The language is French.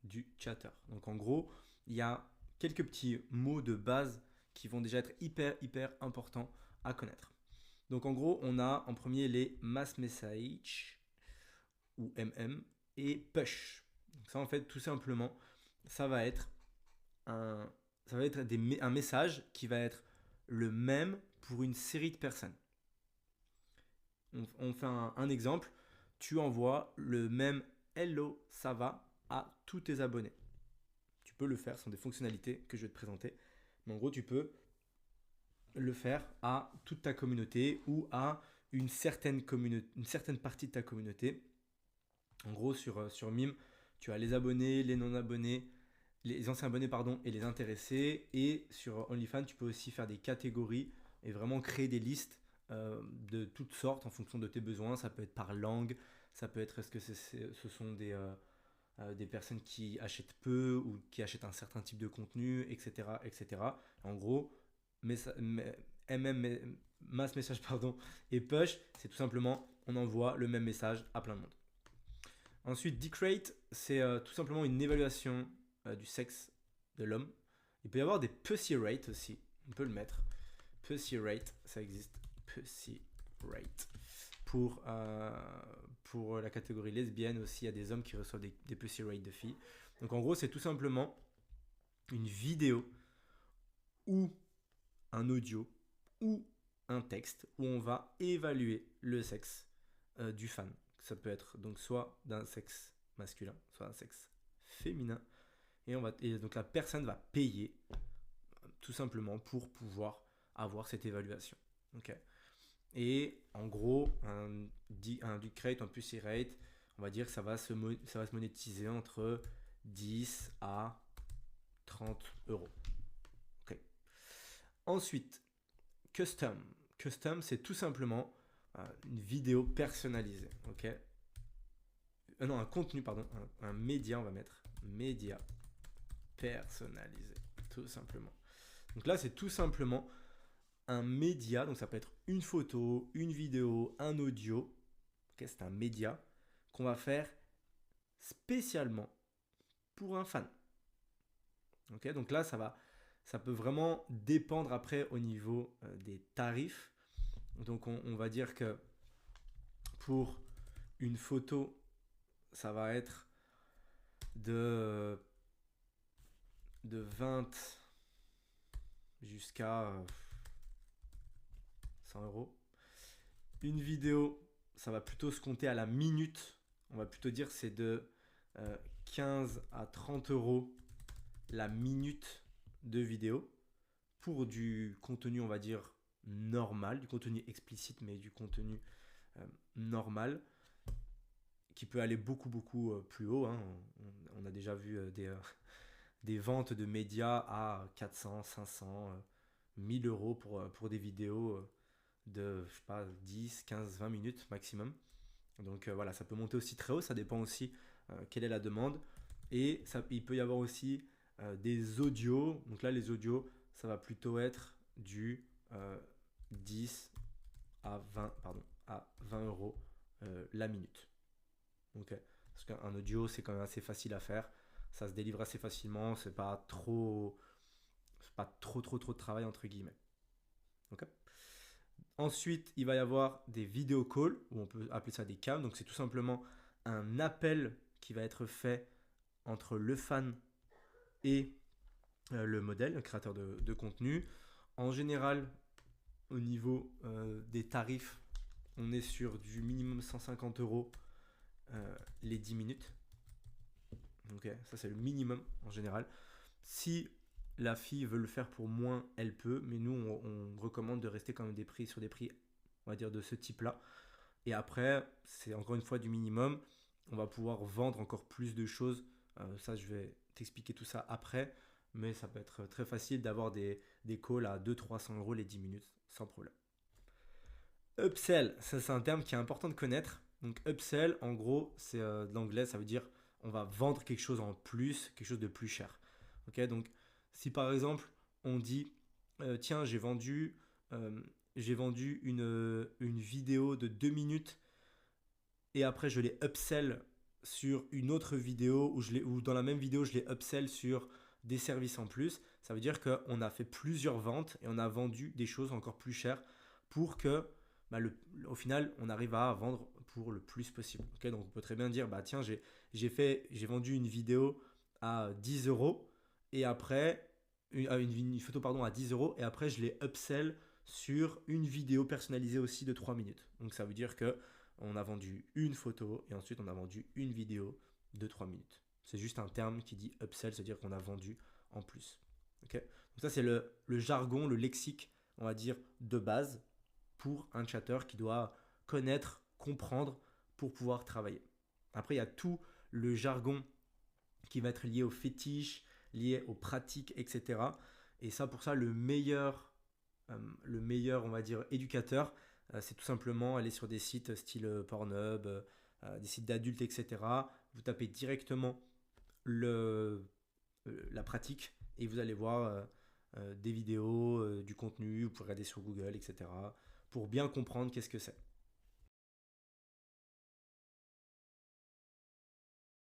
du chatter. Donc en gros, il y a quelques petits mots de base qui vont déjà être hyper importants à connaître. Donc en gros, on a en premier les mass message ou MM et push. Donc ça en fait tout simplement, ça va être un, un message qui va être le même pour une série de personnes. On fait un exemple, tu envoies le même hello, ça va à tous tes abonnés. Tu peux le faire, ce sont des fonctionnalités que je vais te présenter. Mais en gros, tu peux le faire à toute ta communauté ou à une certaine partie de ta communauté. En gros, sur Mime, tu as les abonnés, les non-abonnés, les anciens abonnés pardon, et les intéressés. Et sur OnlyFans, tu peux aussi faire des catégories et vraiment créer des listes de toutes sortes en fonction de tes besoins. Ça peut être par langue, ça peut être est-ce que ce sont des personnes qui achètent peu ou qui achètent un certain type de contenu, etc. etc. En gros, mass message pardon, et push, c'est tout simplement on envoie le même message à plein de monde. Ensuite, Decrate, c'est tout simplement une évaluation du sexe de l'homme. Il peut y avoir des pussy rate aussi, on peut le mettre. Pussy rate, ça existe. Pussy rate. Pour la catégorie lesbienne aussi, il y a des hommes qui reçoivent des pussy rate de filles. Donc en gros, c'est tout simplement une vidéo ou un audio ou un texte où on va évaluer le sexe du fan. Ça peut être donc soit d'un sexe masculin, soit d'un sexe féminin. Et donc la personne va payer tout simplement pour pouvoir avoir cette évaluation. Okay. Et en gros, un Ducrate, un Pussy Rate, on va dire que ça va se monétiser entre 10 à 30 euros. Okay. Ensuite, Custom. Custom, c'est tout simplement une vidéo personnalisée. Okay. Non, un contenu, pardon. Un média, on va mettre. Média personnalisé. Tout simplement. Donc là, c'est tout simplement un média. Donc ça peut être une photo, une vidéo, un audio. Okay, c'est un média qu'on va faire spécialement pour un fan. Okay, donc là, ça peut vraiment dépendre après au niveau des tarifs. Donc on va dire que pour une photo, ça va être de 20 jusqu'à 100 euros. Une vidéo, ça va plutôt se compter à la minute. On va plutôt dire c'est de 15 à 30 euros la minute de vidéo pour du contenu, on va dire, normal, du contenu explicite, mais du contenu normal qui peut aller beaucoup plus haut. Hein. On a déjà vu des ventes de médias à 400, 500, 1000 euros pour des vidéos de, je sais pas, 10, 15, 20 minutes maximum. Donc voilà, ça peut monter aussi très haut, ça dépend aussi quelle est la demande. Et il peut y avoir aussi des audios. Donc là, les audios, ça va plutôt être du 10 à 20, pardon, à 20 euros la minute. Okay. Parce qu'un audio, c'est quand même assez facile à faire. Ça se délivre assez facilement. C'est pas trop de travail entre guillemets. Okay. Ensuite, il va y avoir des vidéo calls, ou on peut appeler ça des cams. Donc c'est tout simplement un appel qui va être fait entre le fan et le modèle, le créateur de contenu. En général, au niveau des tarifs, on est sur du minimum 150 euros les 10 minutes. Okay, ça c'est le minimum en général. Si la fille veut le faire pour moins, elle peut, mais nous on recommande de rester quand même sur des prix, on va dire, de ce type-là. Et après, c'est encore une fois du minimum. On va pouvoir vendre encore plus de choses. Ça, je vais t'expliquer tout ça après. Mais ça peut être très facile d'avoir des calls à 200-300 euros les 10 minutes, sans problème. Upsell, ça c'est un terme qui est important de connaître. Donc upsell, en gros, c'est de l'anglais, ça veut dire on va vendre quelque chose en plus, quelque chose de plus cher. Ok, donc si par exemple on dit tiens, j'ai vendu une vidéo de 2 minutes et après je l'ai upsell sur une autre vidéo ou dans la même vidéo, je l'ai upsell sur des services en plus, ça veut dire qu'on a fait plusieurs ventes et on a vendu des choses encore plus chères pour que bah, au final, on arrive à vendre pour le plus possible. Ok, donc on peut très bien dire, bah tiens, j'ai vendu une vidéo à 10 euros et après, une photo pardon, à 10 euros et après je l'ai upsell sur une vidéo personnalisée aussi de 3 minutes. Donc ça veut dire que on a vendu une photo et ensuite on a vendu une vidéo de 3 minutes. C'est juste un terme qui dit upsell, c'est-à-dire qu'on a vendu en plus. Okay, donc ça c'est le jargon, le lexique, on va dire, de base pour un chatter qui doit connaître, comprendre pour pouvoir travailler. Après, il y a tout le jargon qui va être lié aux fétiches, lié aux pratiques, etc. Et ça, pour ça, le meilleur, on va dire, éducateur, c'est tout simplement aller sur des sites style Pornhub, des sites d'adultes, etc. Vous tapez directement la pratique et vous allez voir des vidéos, du contenu, vous pouvez regarder sur Google, etc. pour bien comprendre qu'est-ce que c'est.